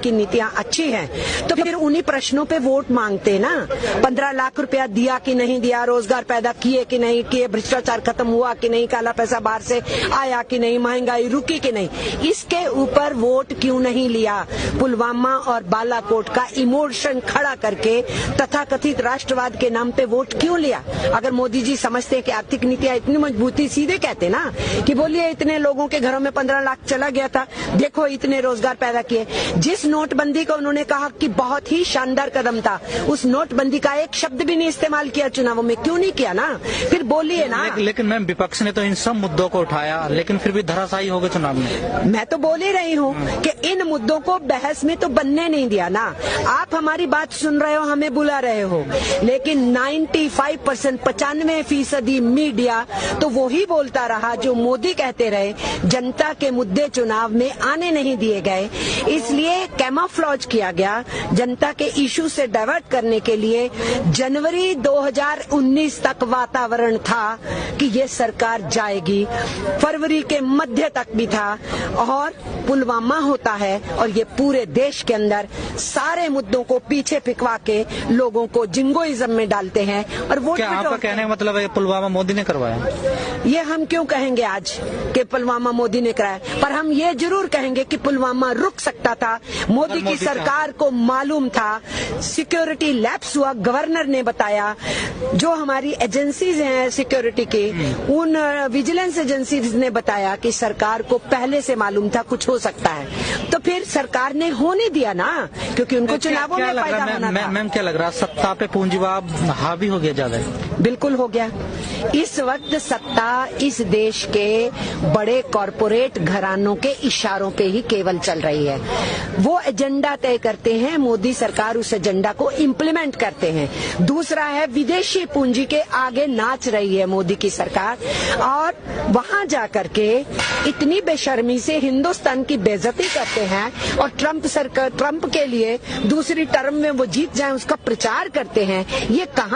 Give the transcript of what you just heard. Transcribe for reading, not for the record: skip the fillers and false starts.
की नीतियां अच्छी हैं तो फिर उन्हीं प्रश्नों पे वोट मांगते ना। 15 लाख रुपया दिया कि नहीं दिया, रोजगार पैदा किए कि नहीं किए, भ्रष्टाचार खत्म हुआ कि नहीं, काला पैसा बाहर से आया कि नहीं, महंगाई रुकी कि नहीं, इसके ऊपर वोट क्यों नहीं लिया? पुलवामा और बालाकोट का इमोशन खड़ा करके तथाकथित राष्ट्रवाद के नाम पे वोट क्यों लिया? अगर मोदी जी समझते हैं कि आर्थिक नीतियां इतनी मजबूती, सीधे कहते ना कि बोलिए इतने लोगों के घरों में 15 लाख चला गया था, देखो इतने रोजगार पैदा किए। जिस नोटबंदी को उन्होंने कहा कि बहुत ही शानदार कदम था, उस नोटबंदी का एक शब्द भी नहीं इस्तेमाल किया चुनावों में, क्यों नहीं किया ना? फिर बोलिए ना। लेकिन मैम विपक्ष ने तो इन सब मुद्दों को उठाया, लेकिन फिर भी धराशायी हो गए चुनाव में। मैं तो बोल ही रही हूँ कि इन मुद्दों को बहस में तो बनने नहीं दिया ना। आप हमारी बात सुन रहे हो, हमें बुला रहे हो, लेकिन 95% 95% मीडिया तो वो ही बोलता रहा जो मोदी कहते रहे। जनता के मुद्दे चुनाव में आने नहीं दिए गए, इसलिए कैमोफ्लेज किया गया जनता के इशू से डाइवर्ट करने के लिए। जनवरी 2019 तक वातावरण था कि ये सरकार जाएगी, फरवरी के मध्य तक भी था, और पुलवामा होता है और ये पूरे देश के अंदर सारे मुद्दों को पीछे फिकवा के लोगों को जिंगोइज्म में डालते हैं और वोट। क्या आपका कहने का मतलब है पुलवामा मोदी ने करवाया? ये हम क्यों कहेंगे आज कि पुलवामा मोदी ने कराया, पर हम ये जरूर कहेंगे कि पुलवामा रुक सकता था। मोदी की सरकार को मालूम था, सिक्योरिटी लैप्स हुआ, गवर्नर ने बताया, जो हमारी एजेंसीज हैं सिक्योरिटी की, उन विजिलेंस एजेंसीज ने बताया कि सरकार को पहले से मालूम था कुछ हो सकता है, तो फिर सरकार ने होने दिया ना, क्योंकि उनको चुनावों में फायदा होना था। मैम क्या लग रहा है, सत्ता पे पूंजीवाद हावी हो गया ज्यादा? बिल्कुल हो गया। इस वक्त सत्ता इस देश के बड़े कॉरपोरेट घरानों के इशारों पे ही केवल चल रही है। वो एजेंडा तय करते हैं, मोदी सरकार उस एजेंडा को इम्प्लीमेंट करते हैं। दूसरा है विदेशी पूंजी के आगे नाच रही है मोदी की सरकार, और वहां जाकर के इतनी बेशर्मी से हिंदुस्तान की बेइज्जती करते हैं और ट्रंप के लिए दूसरी टर्म में वो जीत जाए उसका प्रचार करते हैं। ये कहां